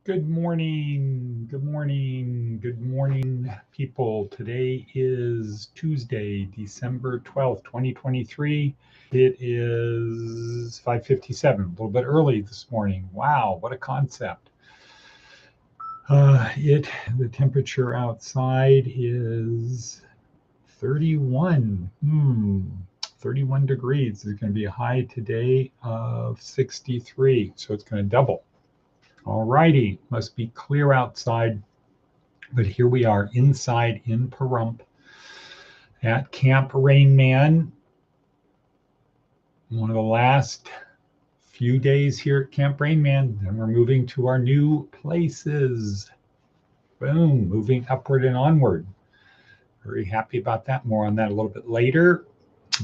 Good morning, good morning, good morning, people. Today is Tuesday, December 12th, 2023. It is 5:57, a little bit early this morning. Wow, what a concept. The temperature outside is 31. 31 degrees. There's going to be a high today of 63, so it's going to double. All righty, must be clear outside. But here we are inside in Pahrump at Camp Rain Man. One of the last few days here at Camp Rain Man. Then we're moving to our new places. Boom, moving upward and onward. Very happy about that. More on that a little bit later.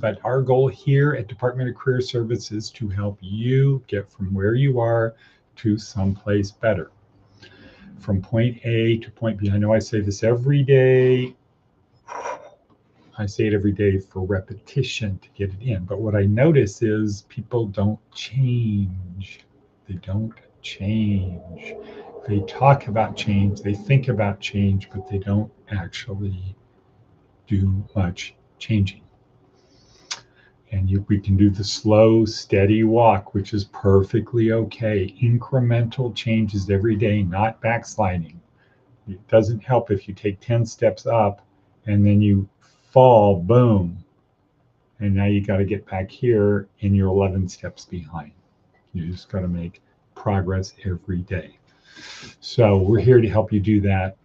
But our goal here at Department of Career Service is to help you get from where you are to someplace better. From point A to point B. I know I say this every day. I say it every day for repetition to get it in. But what I notice is people don't change. They don't change. They talk about change, they think about change, but they don't actually do much changing. And we can do the slow, steady walk, which is perfectly okay. Incremental changes every day, not backsliding. It doesn't help if you take 10 steps up and then you fall, boom. And now you got to get back here and you're 11 steps behind. You just got to make progress every day. So we're here to help you do that,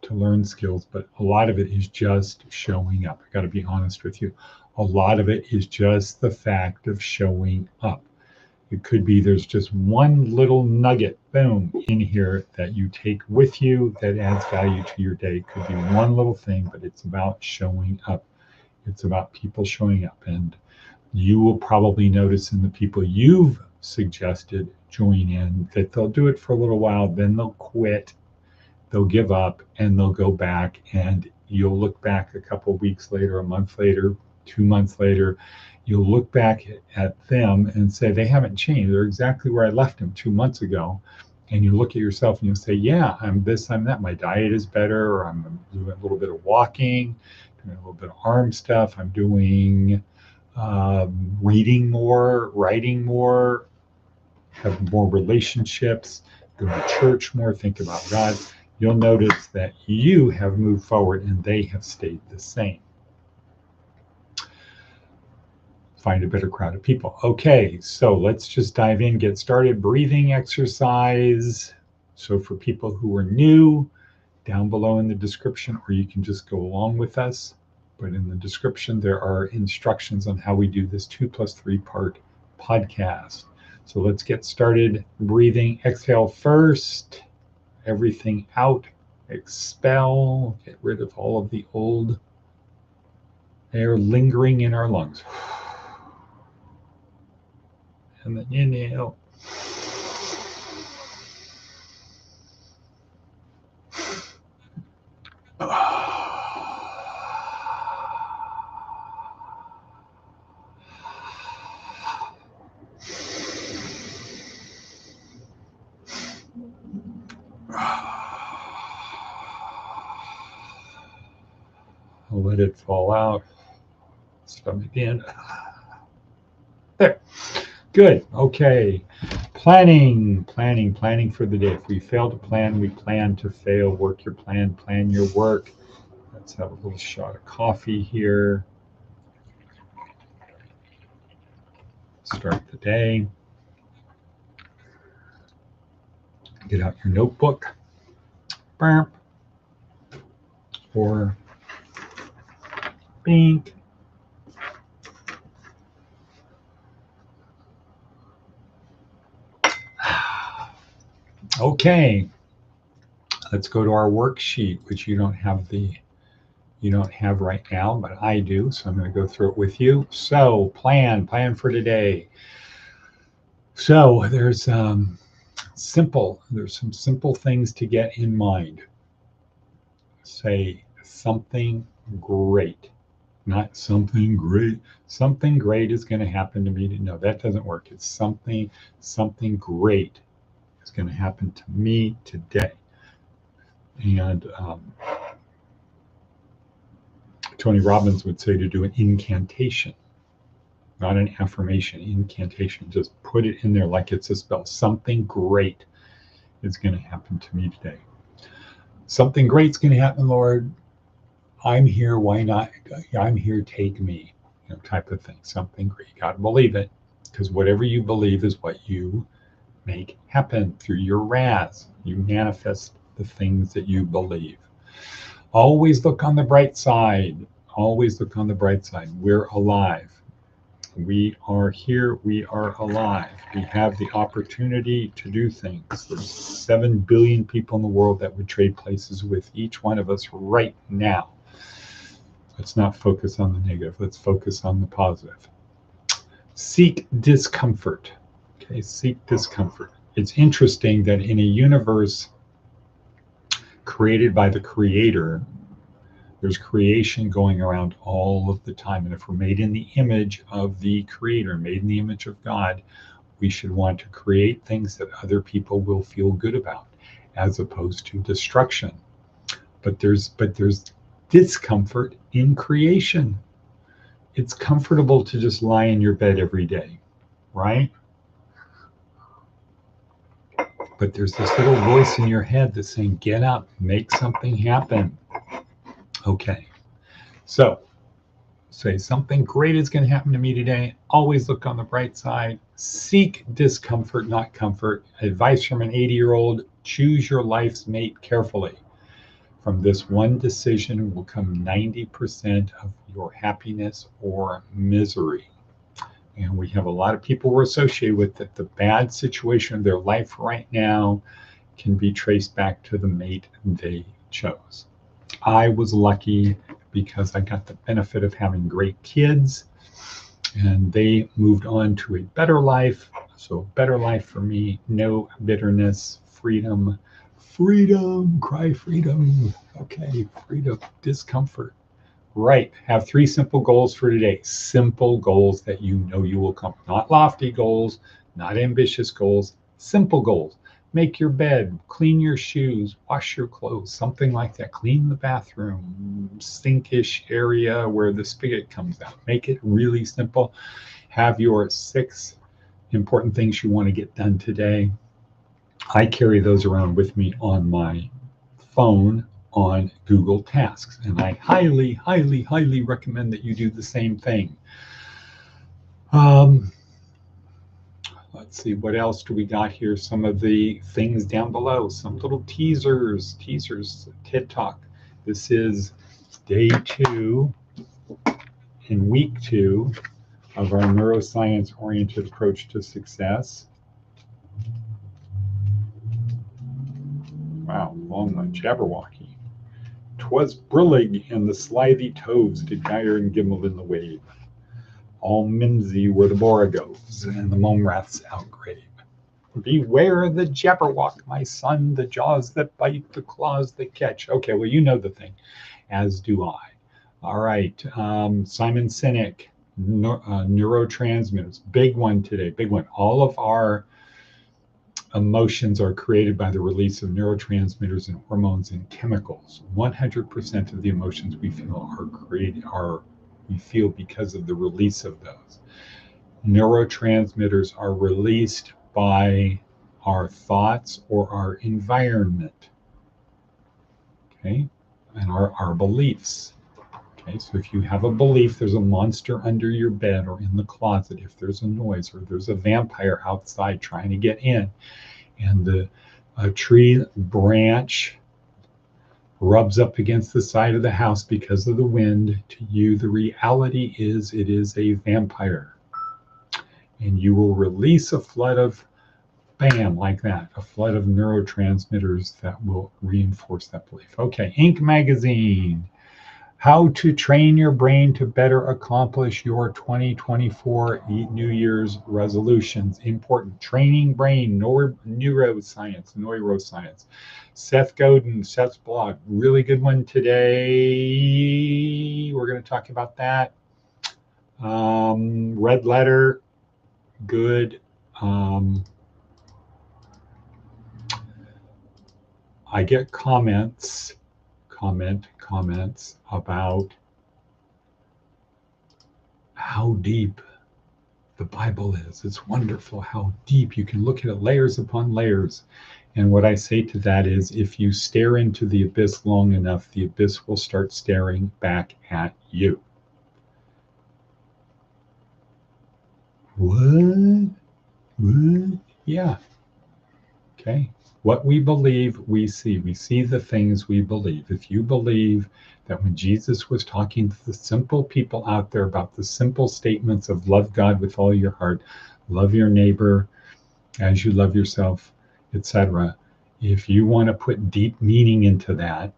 to learn skills, but a lot of it is just showing up. I got to be honest with you. A lot of it is just the fact of showing up. It could be there's just one little nugget, boom, in here that you take with you that adds value to your day. It could be one little thing, but it's about showing up. It's about people showing up. And you will probably notice in the people you've suggested join in that they'll do it for a little while, then they'll quit, they'll give up, and they'll go back. And you'll look back a couple of weeks later, a month later, 2 months later, you'll look back at them and say, they haven't changed. They're exactly where I left them 2 months ago. And you look at yourself and you'll say, yeah, I'm this, I'm that. My diet is better, or I'm doing a little bit of walking, doing a little bit of arm stuff. I'm doing reading more, writing more, have more relationships, go to church more, think about God. You'll notice that you have moved forward and they have stayed the same. Find a better crowd of people. Okay, so let's just dive in, get started. Breathing exercise. So for people who are new, down below in the description, or you can just go along with us. But in the description, there are instructions on how we do this 2+3 part podcast. So let's get started. Breathing, exhale first, everything out, expel, get rid of all of the old air lingering in our lungs. And then inhale. Let it fall out. Stomach in. There. Good. Okay. Planning for the day. If we fail to plan, we plan to fail. Work your plan your work. Let's have a little shot of coffee here. Start the day. Get out your notebook. Or pink. Okay, let's go to our worksheet, which you don't have right now, but I do. So I'm going to go through it with you. So plan for today. So there's some simple things to get in mind. Say something great, not something great. Something great is going to happen to me. No, that doesn't work. It's something great. is going to happen to me today. And Tony Robbins would say to do an incantation, not an affirmation, incantation. Just put it in there like it's a spell. Something great is going to happen to me today. Something great's going to happen, Lord. I'm here. Why not? I'm here. Take me. Type of thing. Something great. You got to believe it, because whatever you believe is what you make happen through your Raz. You manifest the things that you believe. Always look on the bright side. Always look on the bright side. We're alive. We are here. We are alive. We have the opportunity to do things. There's 7 billion people in the world that would trade places with each one of us right now. Let's not focus on the negative. Let's focus on the positive. Seek discomfort. Okay, seek discomfort. It's interesting that in a universe created by the Creator, there's creation going around all of the time. And if we're made in the image of the Creator, made in the image of God, we should want to create things that other people will feel good about, as opposed to destruction. But there's discomfort in creation. It's comfortable to just lie in your bed every day, right? But there's this little voice in your head that's saying, get up, make something happen. Okay, so say something great is going to happen to me today. Always look on the bright side. Seek discomfort, not comfort. Advice from an 80-year-old, choose your life's mate carefully. From this one decision will come 90% of your happiness or misery. And we have a lot of people we're associated with that the bad situation of their life right now can be traced back to the mate they chose. I was lucky because I got the benefit of having great kids, and they moved on to a better life. So a better life for me, no bitterness, freedom, cry freedom. Okay, freedom, discomfort. Right, have 3 simple goals for today. Simple goals that you know you will accomplish. Not lofty goals, not ambitious goals, simple goals. Make your bed, clean your shoes, wash your clothes, something like that. Clean the bathroom, sink-ish area where the spigot comes out. Make it really simple. Have your 6 important things you want to get done today. I carry those around with me on my phone on Google Tasks, and I highly, highly, highly recommend that you do the same thing. Let's see, what else do we got here? Some of the things down below, some little teasers, TED Talk. This is day 2 in week 2 of our neuroscience-oriented approach to success. Wow, long one, Jabberwocky. 'Twas brillig and the slithy toves did gyre and gimble in the wave. All mimsy were the borogoves, and the momraths outgrave. Beware the jabberwock, my son, the jaws that bite, the claws that catch. Okay, well, you know the thing, as do I. All right, Simon Sinek, neurotransmitters, big one today, big one. All of our emotions are created by the release of neurotransmitters and hormones and chemicals. 100% of the emotions we feel we feel because of the release of those. Neurotransmitters are released by our thoughts or our environment, okay, and our beliefs. Okay, so if you have a belief there's a monster under your bed or in the closet, if there's a noise or there's a vampire outside trying to get in, and a tree branch rubs up against the side of the house because of the wind, to you the reality is it is a vampire. And you will release a flood of, bam, like that, a flood of neurotransmitters that will reinforce that belief. Okay, Inc. magazine. How to train your brain to better accomplish your 2024 New Year's resolutions. Important. Training brain, neuroscience. Seth Godin, Seth's blog. Really good one today. We're going to talk about that. Red Letter, good. I get comments about how deep the Bible is. It's wonderful how deep you can look at it, layers upon layers. And what I say to that is, if you stare into the abyss long enough, the abyss will start staring back at you. What? Yeah. Okay. What we believe, we see. We see the things we believe. If you believe that when Jesus was talking to the simple people out there about the simple statements of love God with all your heart, love your neighbor as you love yourself, etc., if you want to put deep meaning into that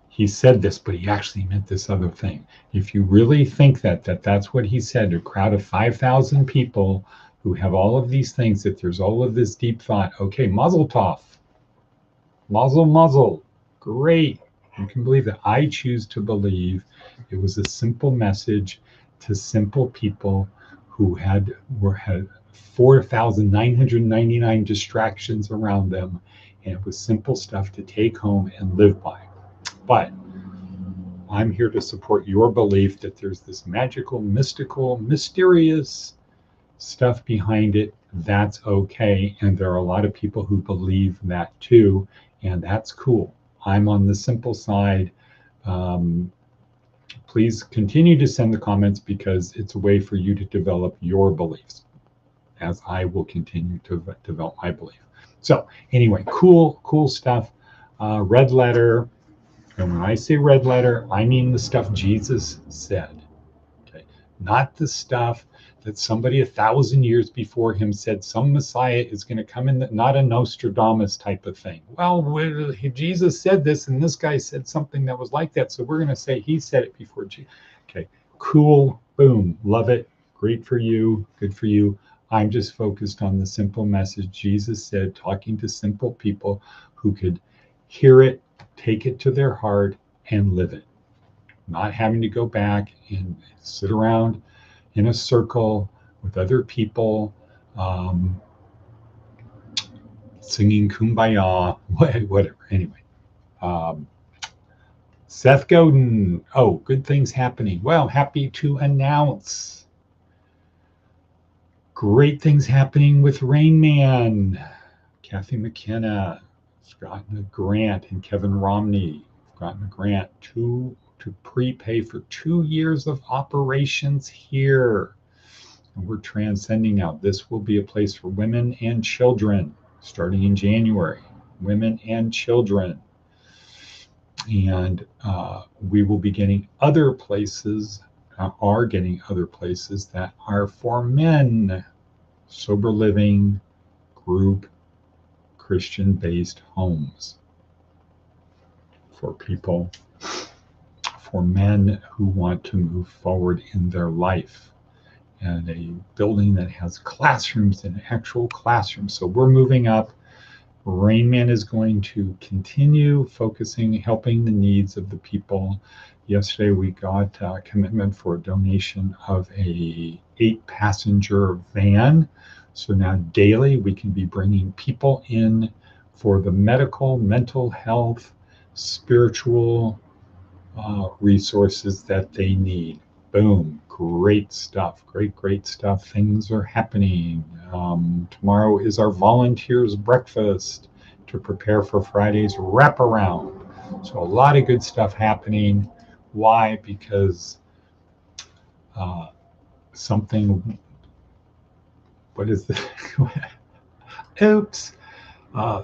he said this, but he actually meant this other thing. If you really think that that's what he said, a crowd of 5,000 people who have all of these things, that there's all of this deep thought, okay, mazel tov, mazel, great. You can believe that. I choose to believe it was a simple message to simple people who had 4,999 distractions around them, and it was simple stuff to take home and live by. But I'm here to support your belief that there's this magical, mystical, mysterious stuff behind it. That's okay. And there are a lot of people who believe that too. And that's cool. I'm on the simple side. Please continue to send the comments, because it's a way for you to develop your beliefs, as I will continue to develop my belief. So anyway, cool stuff. Red letter. And when I say red letter, I mean the stuff Jesus said, okay? Not the stuff that somebody 1,000 years before him said some Messiah is going to come in, not a Nostradamus type of thing. Well, Jesus said this, and this guy said something that was like that, so we're going to say he said it before Jesus. Okay, cool, boom, love it, great for you, good for you. I'm just focused on the simple message Jesus said, talking to simple people who could hear it, take it to their heart, and live it. Not having to go back and sit around in a circle with other people, singing Kumbaya, whatever. Anyway, Seth Godin. Oh, good things happening. Well, happy to announce great things happening with Rain Man. Kathy McKenna has gotten a grant, and Kevin Romney have gotten a grant to prepay for 2 years of operations here. And we're transcending now. This will be a place for women and children starting in January. Women and children. And we will be getting other places, are getting other places that are for men. Sober living, group, Christian-based homes for people, for men who want to move forward in their life, and a building that has classrooms and actual classrooms. So we're moving up. Rain Man is going to continue focusing, helping the needs of the people. Yesterday we got a commitment for a donation of a 8-passenger van. So now daily we can be bringing people in for the medical, mental health, spiritual resources that they need. Boom, great stuff, great stuff. Things are happening. Tomorrow is our volunteers breakfast to prepare for Friday's wraparound. So a lot of good stuff happening. Why? Because something, what is this? Oops.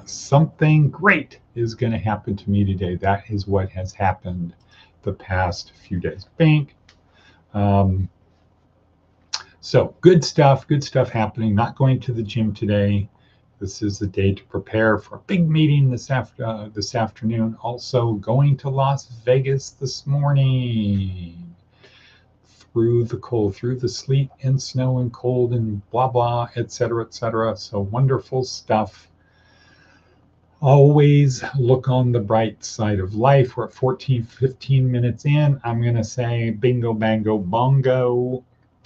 Something great is going to happen to me today. That is what has happened the past few days. Bank. So good stuff happening. Not going to the gym today. This is the day to prepare for a big meeting this afternoon. Also going to Las Vegas this morning. Through the cold, through the sleet and snow and cold and blah, blah, etc. So wonderful stuff. Always look on the bright side of life. We're at 15 minutes in. I'm going to say bingo, bango, bongo.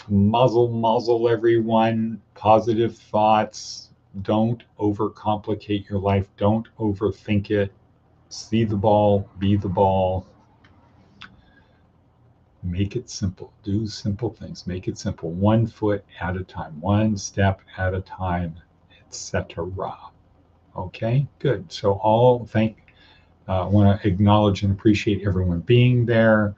Muzzle, everyone. Positive thoughts. Don't overcomplicate your life. Don't overthink it. See the ball, be the ball. Make it simple. Do simple things. Make it simple. 1 foot at a time, 1 step at a time, etc. Okay, good. So I want to acknowledge and appreciate everyone being there.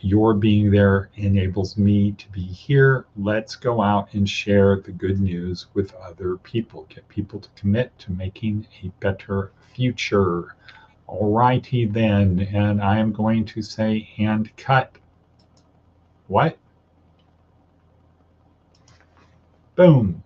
Your being there enables me to be here. Let's go out and share the good news with other people. Get people to commit to making a better future. All righty then. And I am going to say and cut. What? Boom.